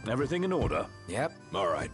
Everything in order? Yep. All right.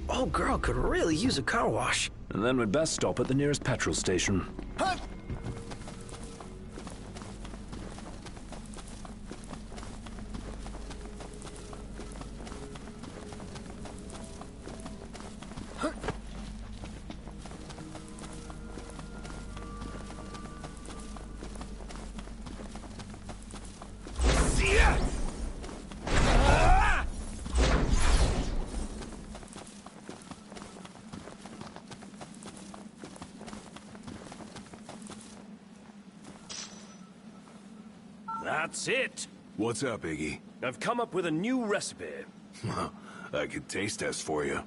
Old girl could really use a car wash. And then we'd best stop at the nearest petrol station. Huh? That's it! What's up, Iggy? I've come up with a new recipe. I could taste test for you.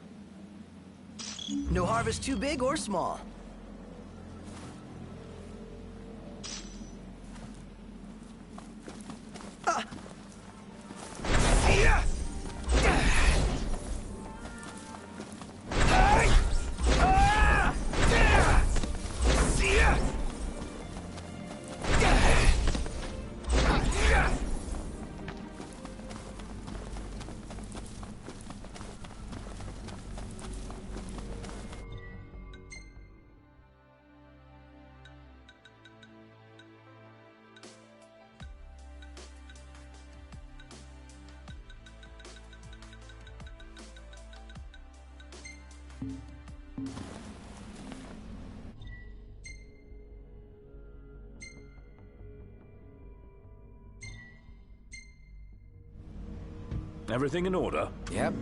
No harvest too big or small. Everything in order? Yep.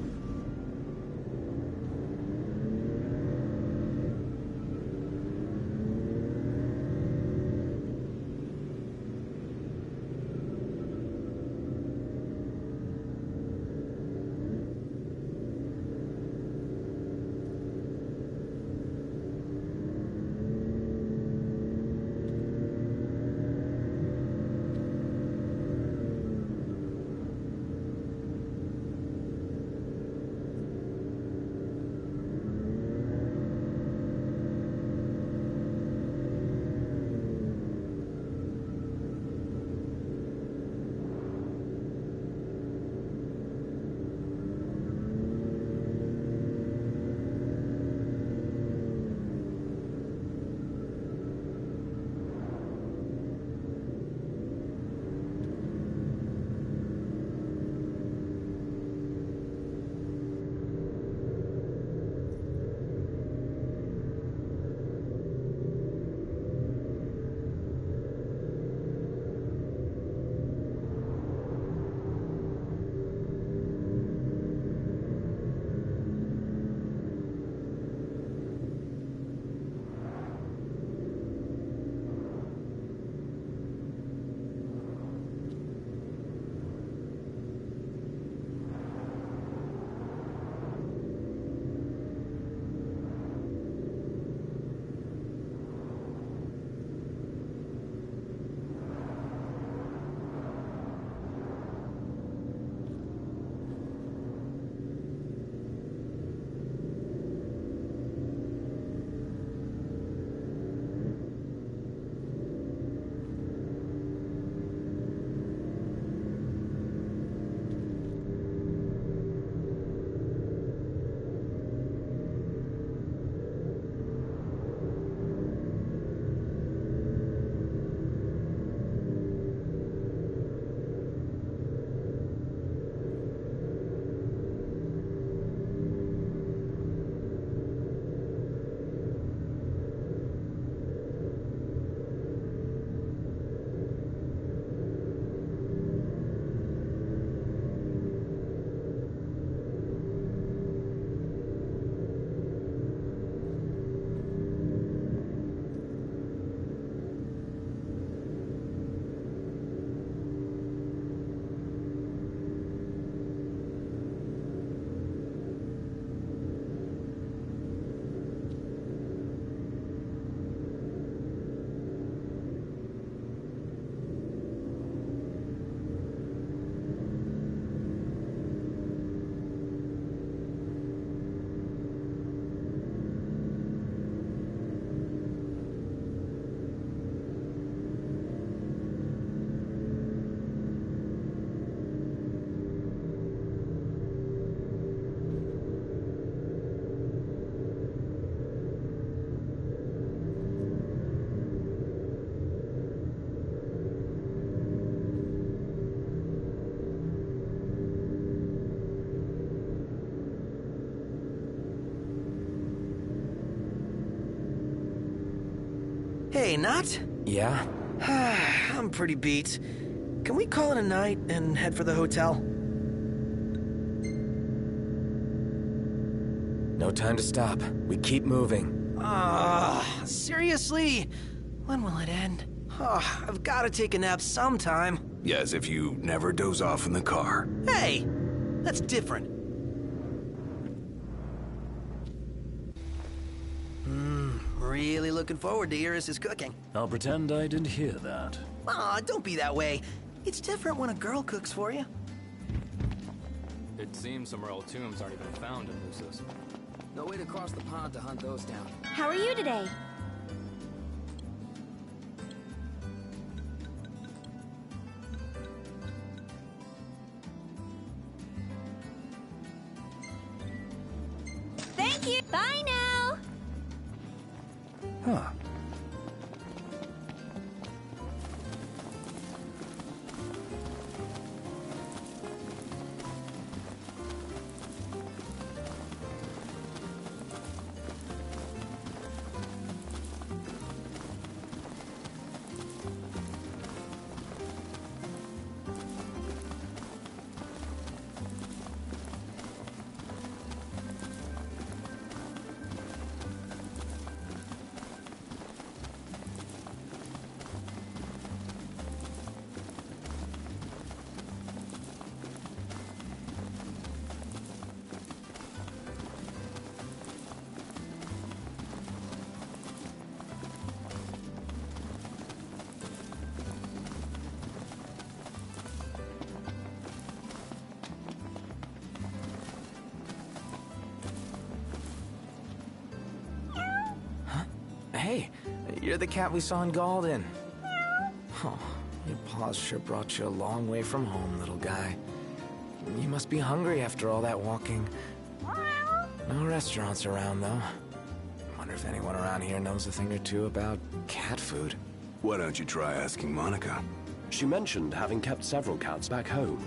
Hey, Nott? Yeah? I'm pretty beat. Can we call it a night and head for the hotel? No time to stop. We keep moving. Seriously? When will it end? I've got to take a nap sometime. Yeah, as if you never doze off in the car. Hey, that's different. Really looking forward to Iris' cooking. I'll pretend I didn't hear that. Aw, don't be that way. It's different when a girl cooks for you. It seems some royal tombs aren't even found in Lucis. No way to cross the pond to hunt those down. How are you today? Thank you! Bye now! Huh. Hey, you're the cat we saw in Galden. Oh, your paws sure brought you a long way from home, little guy. You must be hungry after all that walking. No restaurants around, though. Wonder if anyone around here knows a thing or two about cat food. Why don't you try asking Monica? She mentioned having kept several cats back home.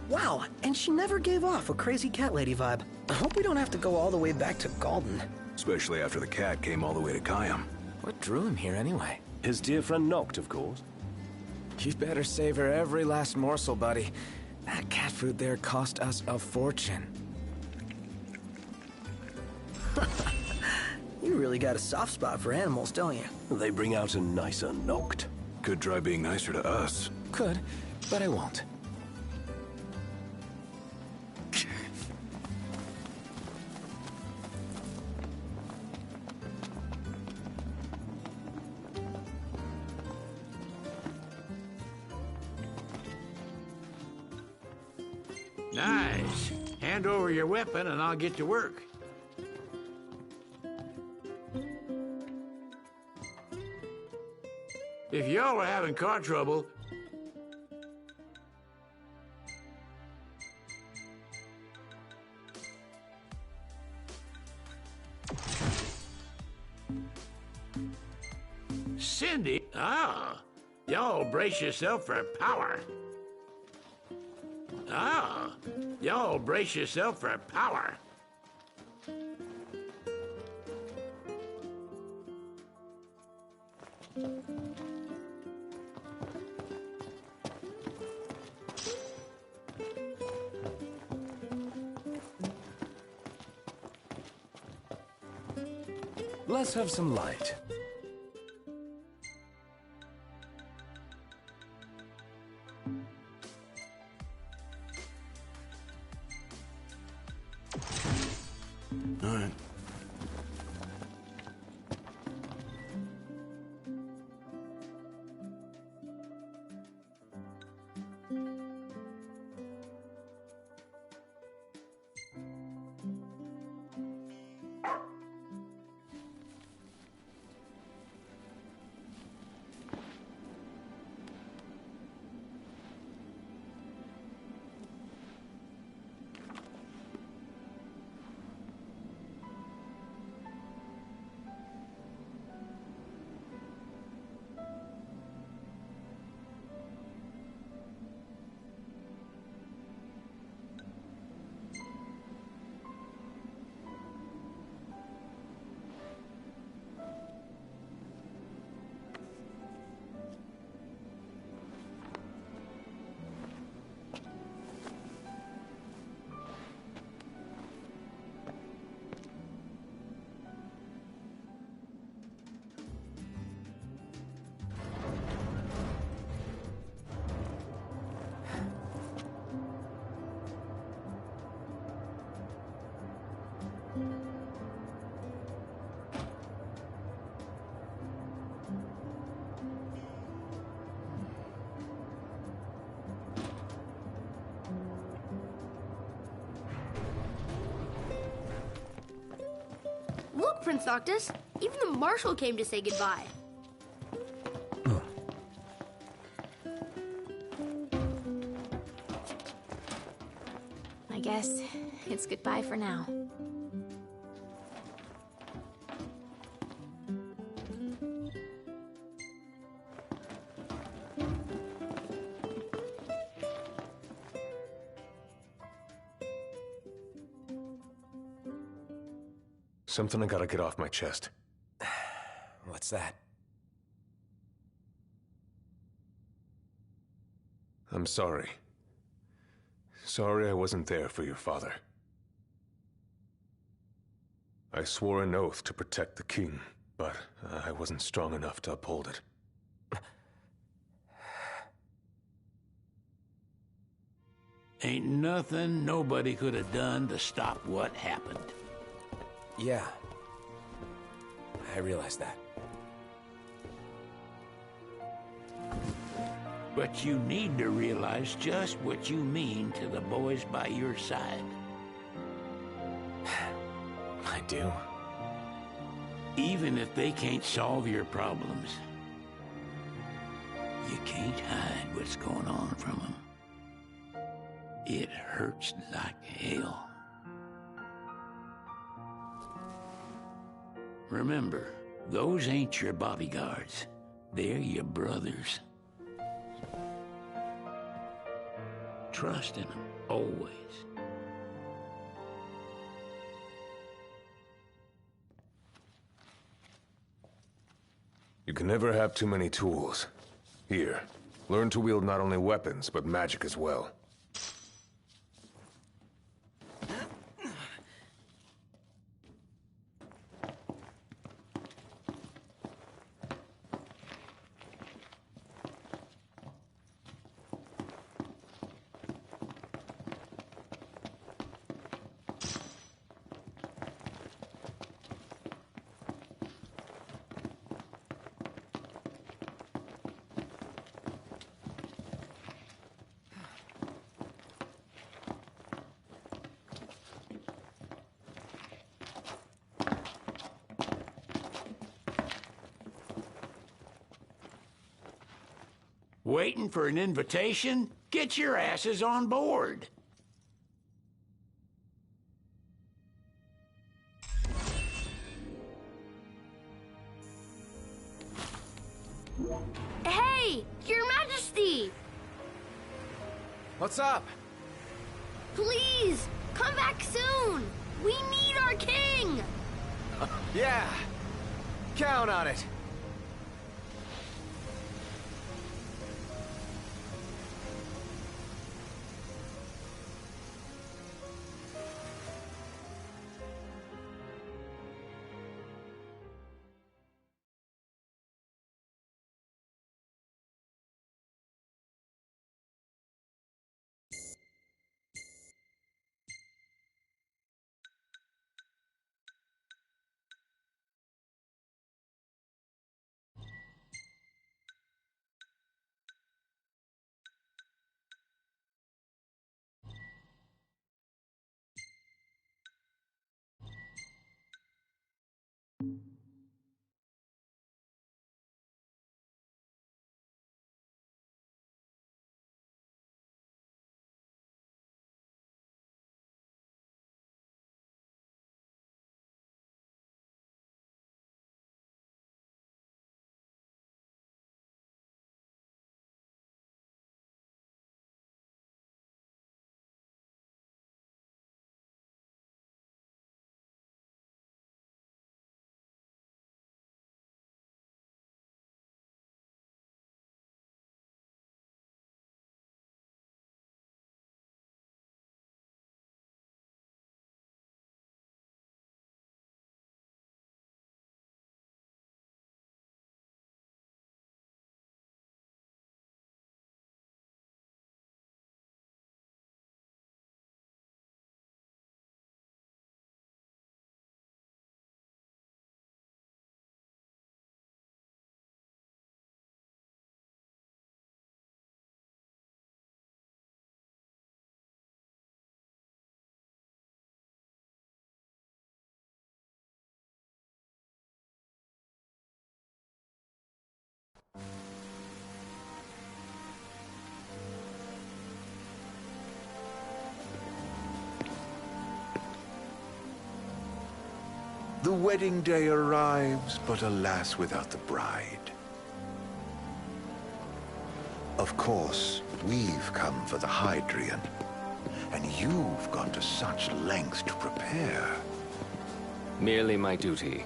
Wow, and she never gave off a crazy cat lady vibe. I hope we don't have to go all the way back to Galden. Especially after the cat came all the way to Kayam. What drew him here anyway? His dear friend Noct, of course. You'd better savor every last morsel, buddy. That cat food there cost us a fortune. You really got a soft spot for animals, don't you? They bring out a nicer Noct. Could try being nicer to us. Could, but I won't. Nice. Hand over your weapon and I'll get to work. If y'all are having car trouble, Cindy, y'all brace yourself for power. Y'all brace yourself for power. Let's have some light. All right. Look, Prince Noctis, even the Marshal came to say goodbye. I guess it's goodbye for now. Something I gotta get off my chest. What's that? I'm sorry. Sorry I wasn't there for your father. I swore an oath to protect the king, but I wasn't strong enough to uphold it. Ain't nothing nobody could have done to stop what happened. Yeah. I realize that. But you need to realize just what you mean to the boys by your side. I do. Even if they can't solve your problems, you can't hide what's going on from them. It hurts like hell. Remember, those ain't your bodyguards. They're your brothers. Trust in them, always. You can never have too many tools. Here, learn to wield not only weapons, but magic as well. Waiting for an invitation? Get your asses on board. Hey, Your Majesty! What's up? Please, come back soon! We need our king! Yeah. Count on it. The wedding day arrives, but alas, without the bride. Of course, we've come for the Hydrian, and you've gone to such lengths to prepare. Merely my duty.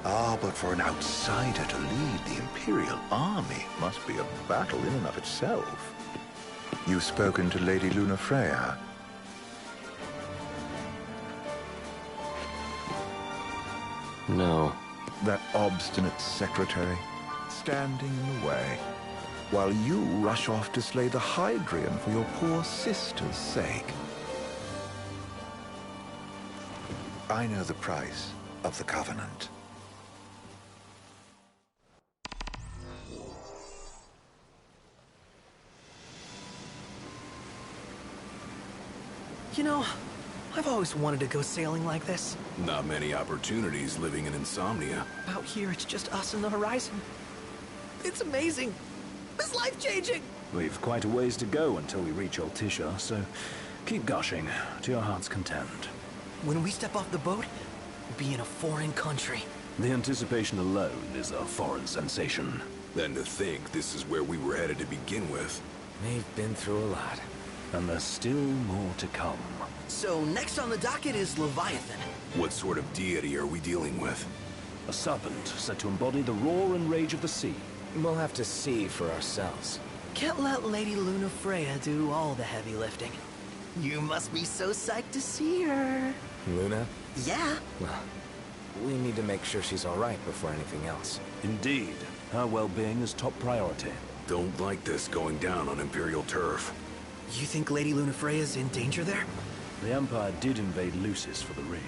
Ah, but for an outsider to lead the Imperial army must be a battle in and of itself. You've spoken to Lady Lunafreya? No. That obstinate secretary, standing in the way, while you rush off to slay the Hydrian for your poor sister's sake. I know the price of the Covenant. You know, I've always wanted to go sailing like this. Not many opportunities living in Insomnia. Out here, it's just us and the horizon. It's amazing. It's life-changing. We've quite a ways to go until we reach Altissia, so keep gushing to your heart's content. When we step off the boat, we'll be in a foreign country. The anticipation alone is a foreign sensation. Then to think this is where we were headed to begin with. We've been through a lot. And there's still more to come. So next on the docket is Leviathan. What sort of deity are we dealing with? A serpent said to embody the roar and rage of the sea. We'll have to see for ourselves. Can't let Lady Lunafreya do all the heavy lifting. You must be so psyched to see her. Luna? Yeah. Well, we need to make sure she's all right before anything else. Indeed. Her well-being is top priority. Don't like this going down on Imperial turf. You think Lady Lunafreya's in danger there? The Empire did invade Lucis for the ring.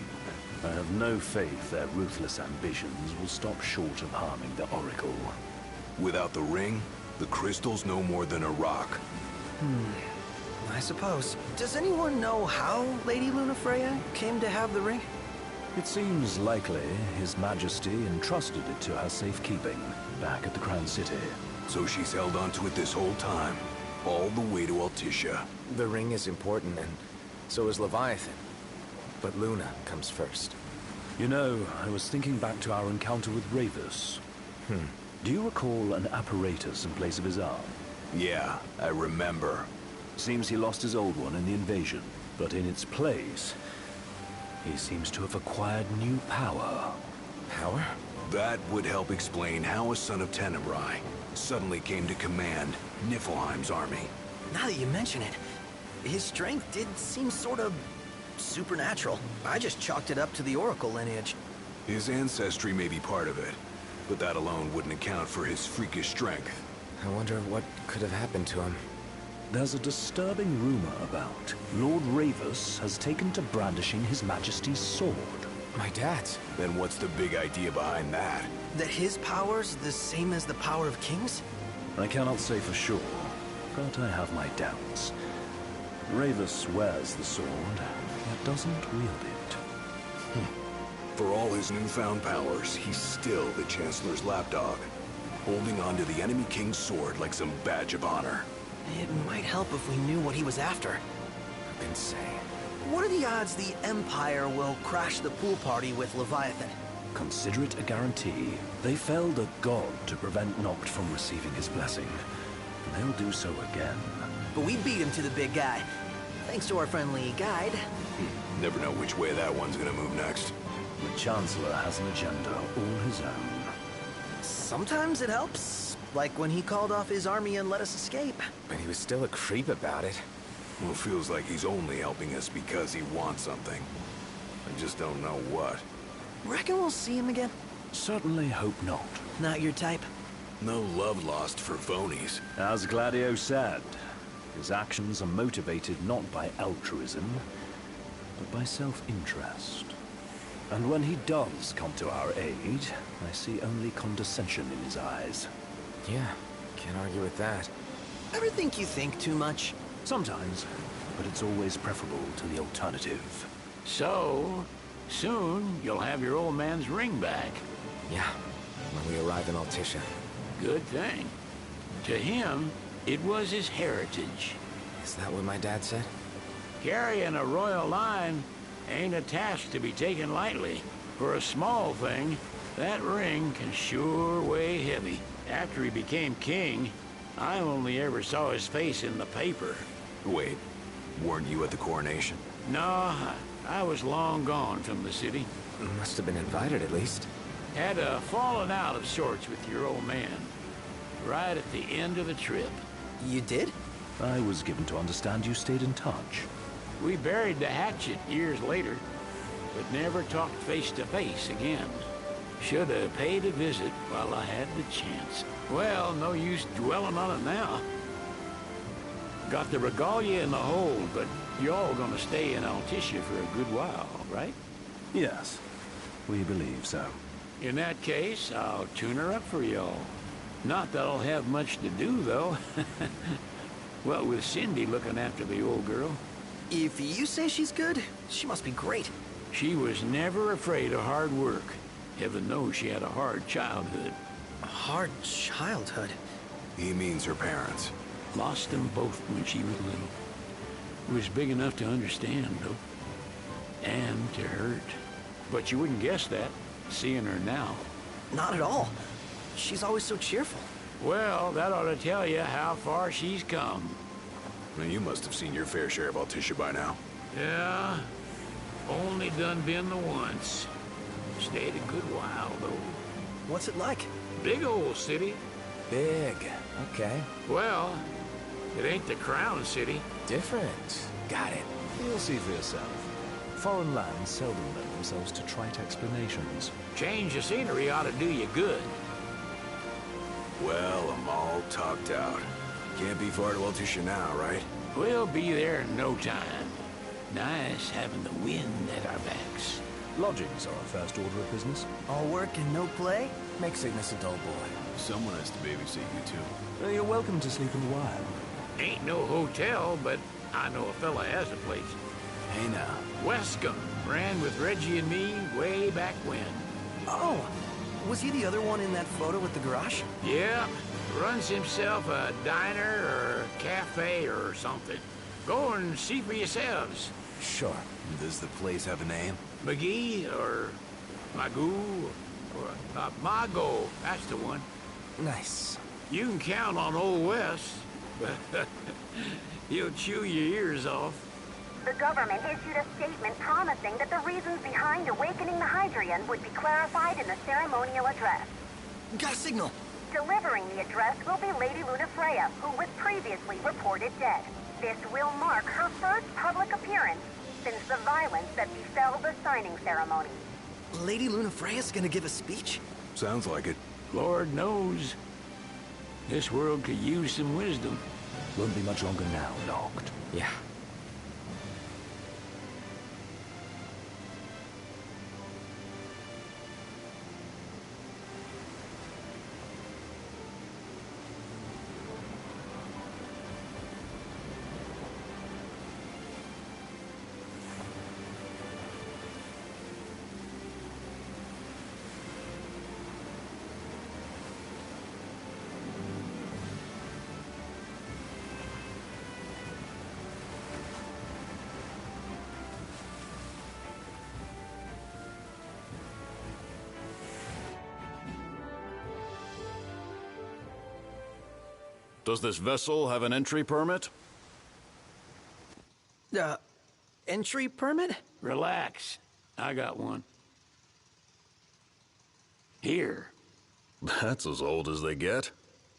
I have no faith their ruthless ambitions will stop short of harming the Oracle. Without the ring, the crystal's no more than a rock. I suppose. Does anyone know how Lady Lunafreya came to have the ring? It seems likely His Majesty entrusted it to her safekeeping back at the Crown City. So she's held onto it this whole time, all the way to Altissia. The ring is important, and so is Leviathan. But Luna comes first. You know, I was thinking back to our encounter with Ravus. Do you recall an apparatus in place of his arm? Yeah, I remember. Seems he lost his old one in the invasion, but in its place, he seems to have acquired new power. Power? That would help explain how a son of Tenebrae suddenly came to command Niflheim's army. Now that you mention it, his strength did seem sort of supernatural. I just chalked it up to the Oracle lineage. His ancestry may be part of it, but that alone wouldn't account for his freakish strength. I wonder what could have happened to him. There's a disturbing rumor about Lord Ravus has taken to brandishing His Majesty's sword. My dad's? Then what's the big idea behind that? That his power's the same as the power of kings? I cannot say for sure, but I have my doubts. Ravus wears the sword, yet doesn't wield it. For all his newfound powers, he's still the Chancellor's lapdog, holding on to the enemy king's sword like some badge of honor. It might help if we knew what he was after. Insane. What are the odds the Empire will crash the pool party with Leviathan? Consider it a guarantee. They felled a god to prevent Noct from receiving his blessing. And they'll do so again. But we beat him to the big guy, thanks to our friendly guide. Never know which way that one's gonna move next. The Chancellor has an agenda all his own. Sometimes it helps, like when he called off his army and let us escape. But he was still a creep about it. Well, it feels like he's only helping us because he wants something. I just don't know what. Reckon we'll see him again? Certainly hope not. Not your type? No love lost for phonies. As Gladio said, his actions are motivated not by altruism, but by self-interest. And when he does come to our aid, I see only condescension in his eyes. Yeah, can't argue with that. Ever think you think too much? Sometimes, but it's always preferable to the alternative. So, soon you'll have your old man's ring back. Yeah, when we arrive. arrive in Altissia. Good thing. To him, it was his heritage. Is that what my dad said? Carrying a royal line ain't a task to be taken lightly. For a small thing, that ring can sure weigh heavy. After he became king, I only ever saw his face in the paper. Wait, weren't you at the coronation? No, I was long gone from the city. Must have been invited at least. Had a falling out of sorts with your old man. Right at the end of the trip. You did? I was given to understand you stayed in touch. We buried the hatchet years later, but never talked face to face again. Should have paid a visit while I had the chance. Well, no use dwelling on it now. Got the regalia in the hold, but y'all gonna stay in Altissia for a good while, right? Yes, we believe so. In that case, I'll tune her up for y'all. Not that I'll have much to do, though. Well, with Cindy looking after the old girl. If you say she's good, she must be great. She was never afraid of hard work. Heaven knows she had a hard childhood. A hard childhood? He means her parents. Lost them both when she was little. Was big enough to understand, though. And to hurt. But you wouldn't guess that, seeing her now. Not at all. She's always so cheerful. Well, that ought to tell you how far she's come. Well, you must have seen your fair share of Altissia by now. Yeah, only done been the once. Stayed a good while, though. What's it like? Big old city. Big. Okay. Well, it ain't the Crown City. Different. Got it. You'll see for yourself. Foreign lands seldom lend themselves to trite explanations. Change of scenery ought to do you good. Well, I'm all talked out. Can't be far to Altissia now, right? We'll be there in no time. Nice having the wind at our backs. Lodgings are our first order of business. All work and no play? Make Cygnus a dull boy. Someone has to babysit you, too. You're welcome to sleep in the wild. Ain't no hotel, but I know a fella has a place. Hey now. Wescom ran with Reggie and me way back when. Oh, was he the other one in that photo with the garage? Yeah, runs himself a diner or a cafe or something. Go and see for yourselves. Sure. Does the place have a name? McGee or Magoo or Mago, that's the one. Nice. You can count on Old West, but he'll chew your ears off. The government issued a statement promising that the reasons behind awakening the Hydrian would be clarified in the ceremonial address. Got a signal. Delivering the address will be Lady Lunafreya, who was previously reported dead. This will mark her first public appearance since the violence that befell the signing ceremony. Lady Lunafreya's gonna give a speech? Sounds like it. Lord knows. This world could use some wisdom. Won't be much longer now, Noct. Yeah. Does this vessel have an entry permit? Entry permit? Relax. I got one. Here. That's as old as they get.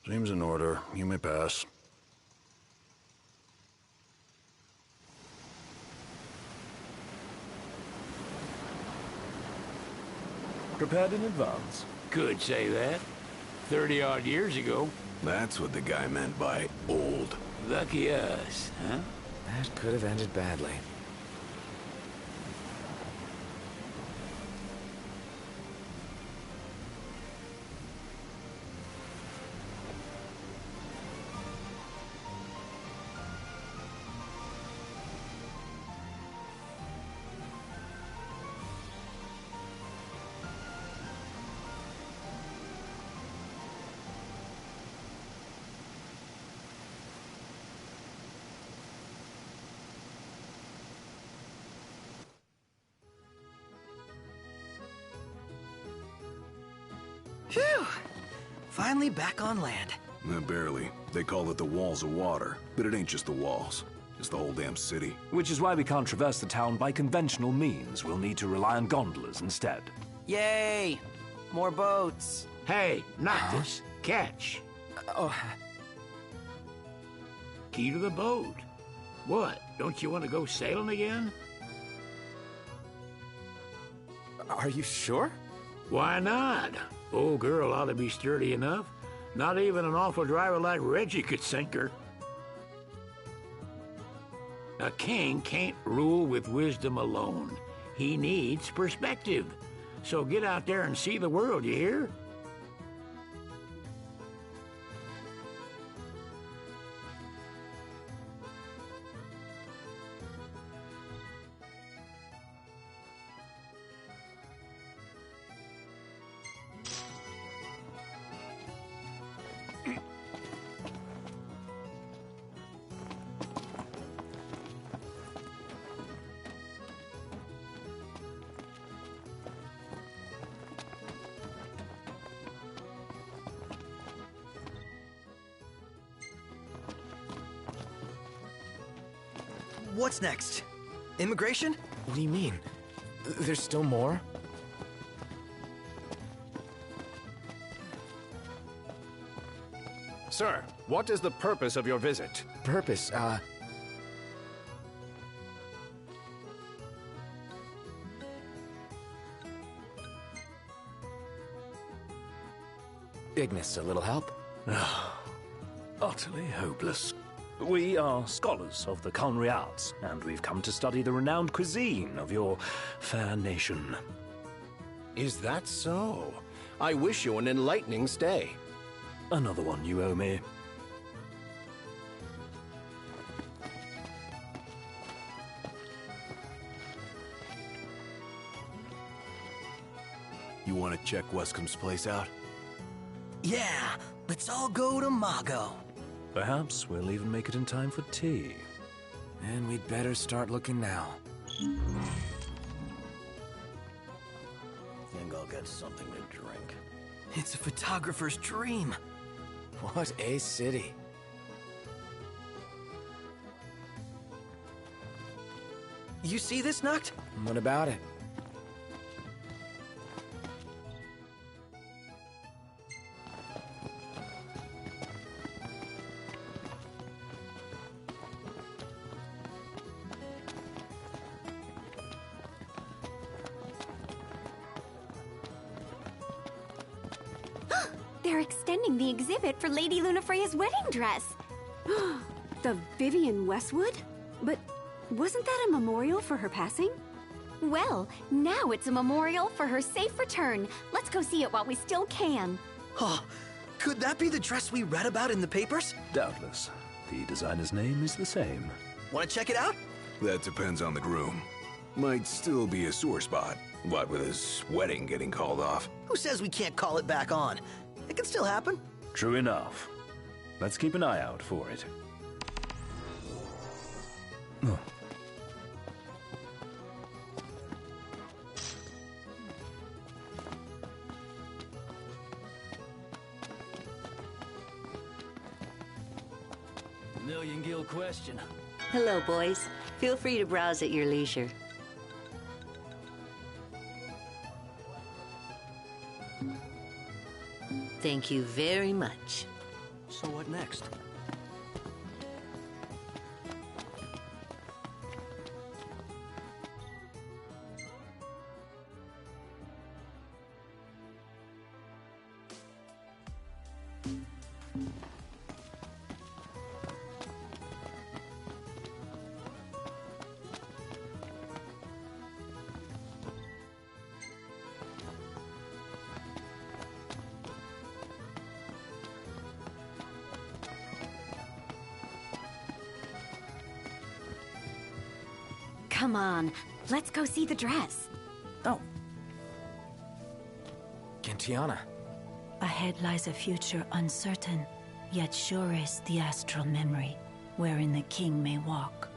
Seems in order. You may pass. Prepared in advance? Could say that. 30-odd years ago. That's what the guy meant by old. Lucky us, huh? That could have ended badly. Phew! Finally back on land. Barely. They call it the Walls of Water, but it ain't just the walls. It's the whole damn city. Which is why we can't traverse the town by conventional means. We'll need to rely on gondolas instead. Yay! More boats. Hey, Noctis, catch. Oh. Key to the boat. What? Don't you want to go sailing again? Are you sure? Why not? Old girl ought to be sturdy enough. Not even an awful driver like Reggie could sink her. A king can't rule with wisdom alone. He needs perspective. So get out there and see the world, you hear? What's next? Immigration? What do you mean? There's still more? Sir, what is the purpose of your visit? Purpose, Ignis, a little help? Utterly hopeless. We are scholars of the culinary arts, and we've come to study the renowned cuisine of your fair nation. Is that so? I wish you an enlightening stay. Another one you owe me. You want to check Wescom's place out? Yeah, let's all go to Mago. Perhaps we'll even make it in time for tea. And we'd better start looking now. Think I'll get something to drink. It's a photographer's dream. What a city. You see this, Noct? What about it? They're extending the exhibit for Lady Lunafreya's wedding dress. The Vivian Westwood? But wasn't that a memorial for her passing? Well, now it's a memorial for her safe return. Let's go see it while we still can. Oh, could that be the dress we read about in the papers? Doubtless. The designer's name is the same. Want to check it out? That depends on the groom. Might still be a sore spot. What with his wedding getting called off? Who says we can't call it back on? It can still happen. True enough. Let's keep an eye out for it. Oh. Million Gil question. Hello, boys. Feel free to browse at your leisure. Thank you very much. So what next? Come on, let's go see the dress. Oh. Gentiana. Ahead lies a future uncertain, yet sure is the astral memory, wherein the king may walk.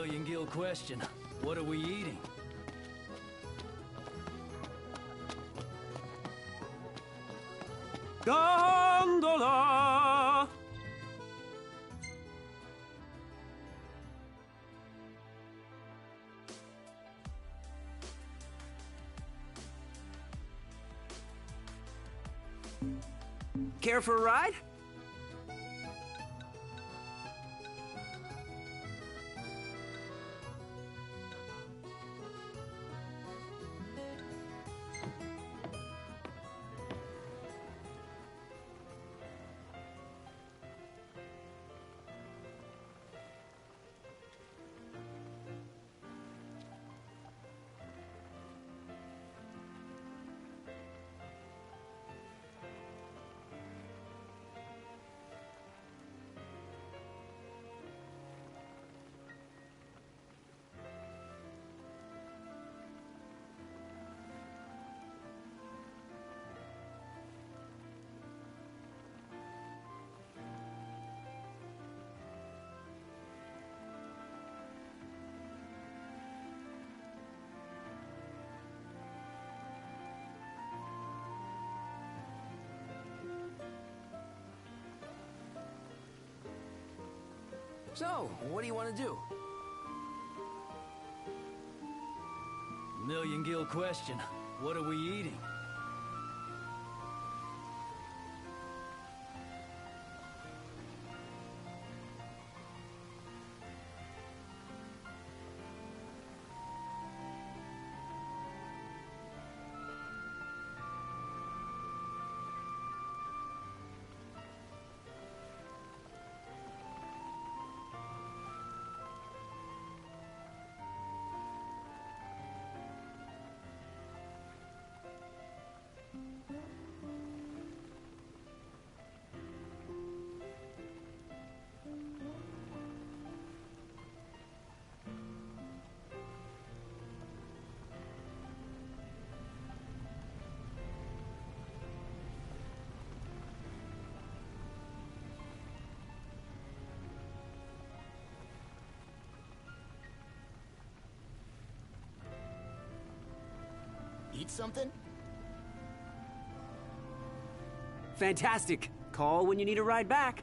Million Gil question. What are we eating? Gondola! Care for a ride? So, what do you want to do? Million Gil question. What are we eating? Eat something? Fantastic. Call when you need a ride back.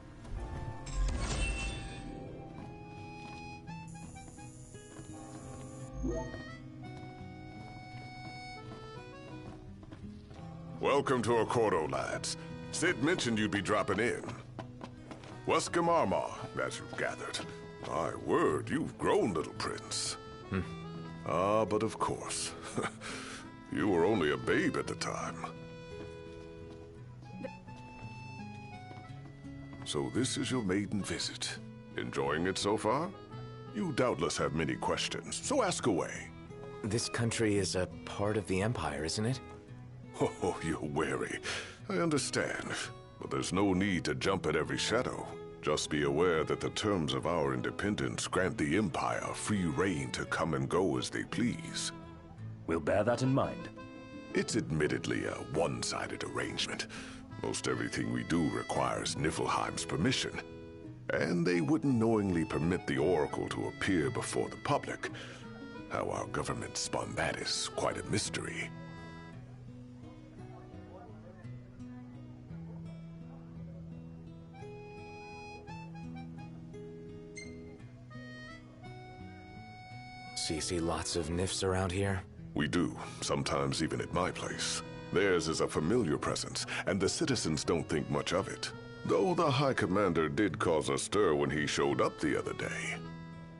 Welcome to Accordo, lads. Sid mentioned you'd be dropping in. Wesker Marmar, as you've gathered. My word, you've grown, little prince. Ah, but of course. You were only a babe at the time. So this is your maiden visit. Enjoying it so far? You doubtless have many questions, so ask away. This country is a part of the Empire, isn't it? Oh, you're wary. I understand. But there's no need to jump at every shadow. Just be aware that the terms of our independence grant the Empire free reign to come and go as they please. We'll bear that in mind. It's admittedly a one-sided arrangement. Most everything we do requires Niflheim's permission. And they wouldn't knowingly permit the Oracle to appear before the public. How our government spun that is quite a mystery. So you see lots of Nifs around here? We do, sometimes even at my place. Theirs is a familiar presence, and the citizens don't think much of it. Though the High Commander did cause a stir when he showed up the other day.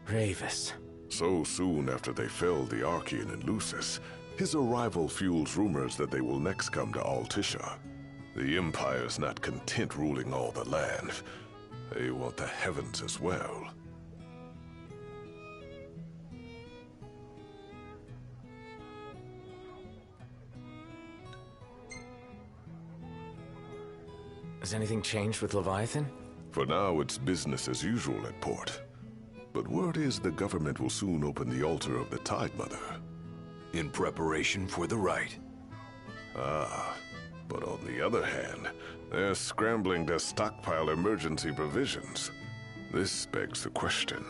Ravus. So soon after they felled the Archean and Lucis, his arrival fuels rumors that they will next come to Altissia. The Empire's not content ruling all the land. They want the heavens as well. Has anything changed with Leviathan? For now, it's business as usual at port. But word is the government will soon open the altar of the Tide Mother. In preparation for the rite. Ah, but on the other hand, they're scrambling to stockpile emergency provisions. This begs the question,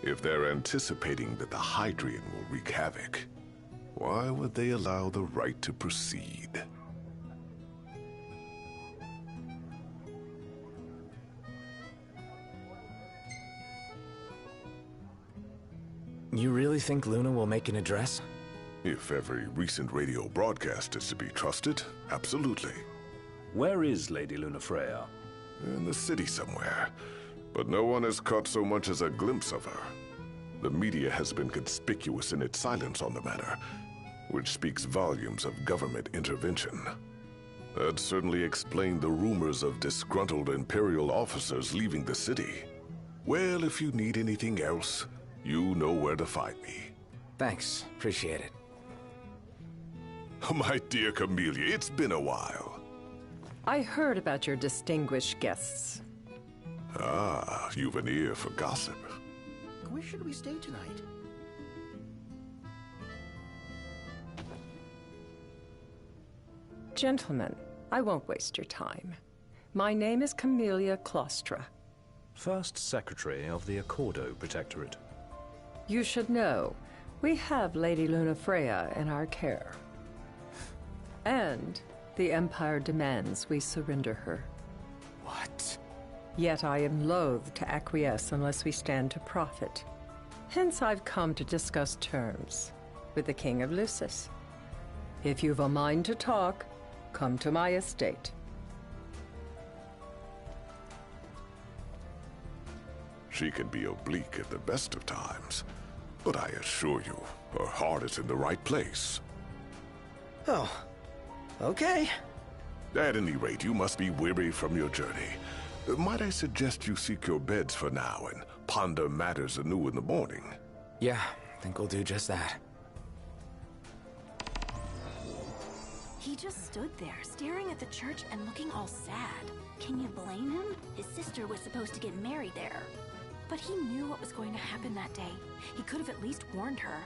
If they're anticipating that the Hydrian will wreak havoc, why would they allow the right to proceed? You really think Luna will make an address? If every recent radio broadcast is to be trusted, absolutely. Where is Lady Lunafreya? In the city somewhere, but no one has caught so much as a glimpse of her. The media has been conspicuous in its silence on the matter, which speaks volumes of government intervention. That certainly explained the rumors of disgruntled Imperial officers leaving the city. Well, if you need anything else, you know where to find me. Thanks. Appreciate it. My dear Camellia, it's been a while. I heard about your distinguished guests. Ah, you've an ear for gossip. Where should we stay tonight? Gentlemen, I won't waste your time. My name is Camellia Claustra. First Secretary of the Accordo Protectorate. You should know, we have Lady Lunafreya in our care. And the Empire demands we surrender her. What? Yet I am loath to acquiesce unless we stand to profit. Hence I've come to discuss terms with the King of Lucis. If you've a mind to talk, come to my estate. She can be oblique at the best of times, but I assure you, her heart is in the right place. Oh, okay. At any rate, you must be weary from your journey. Might I suggest you seek your beds for now and ponder matters anew in the morning? Yeah, I think we'll do just that. He just stood there, staring at the church and looking all sad. Can you blame him? His sister was supposed to get married there. But he knew what was going to happen that day. He could have at least warned her.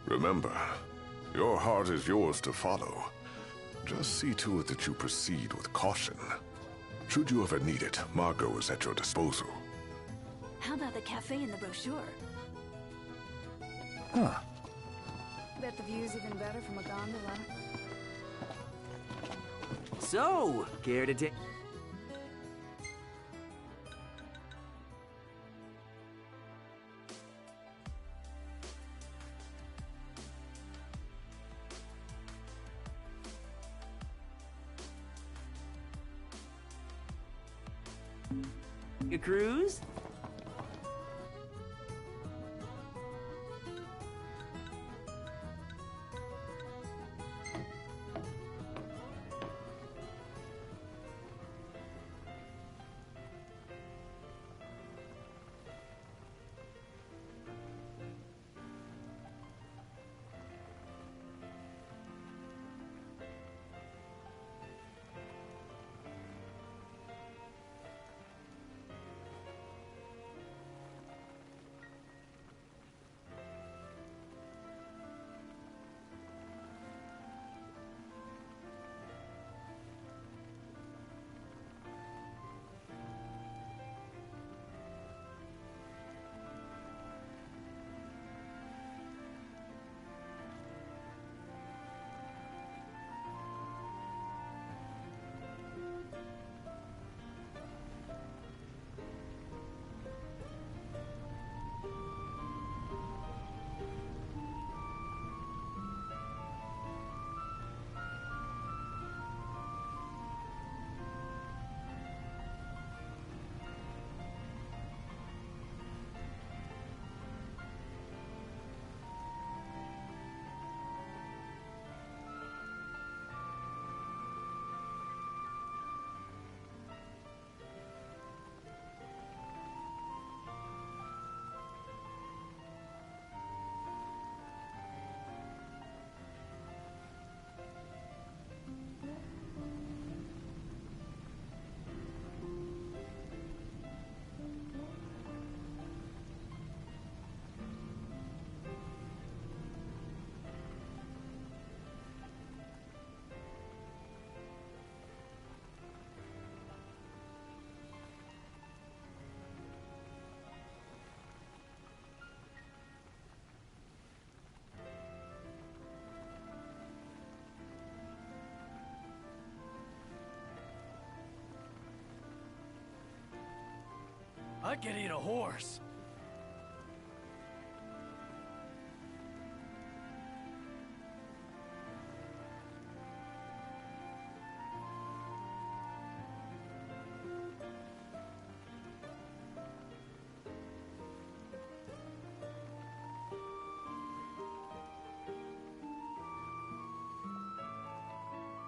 Remember, your heart is yours to follow. Just see to it that you proceed with caution. Should you ever need it, Margot is at your disposal. How about the cafe in the brochure? Huh. Bet the view's even better from a gondola. So, care to take... a cruise? I could eat a horse.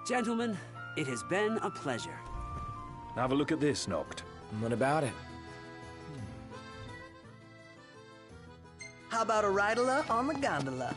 Gentlemen, it has been a pleasure. Have a look at this, Noct. What about it? How about a ride-a-la on the gondola?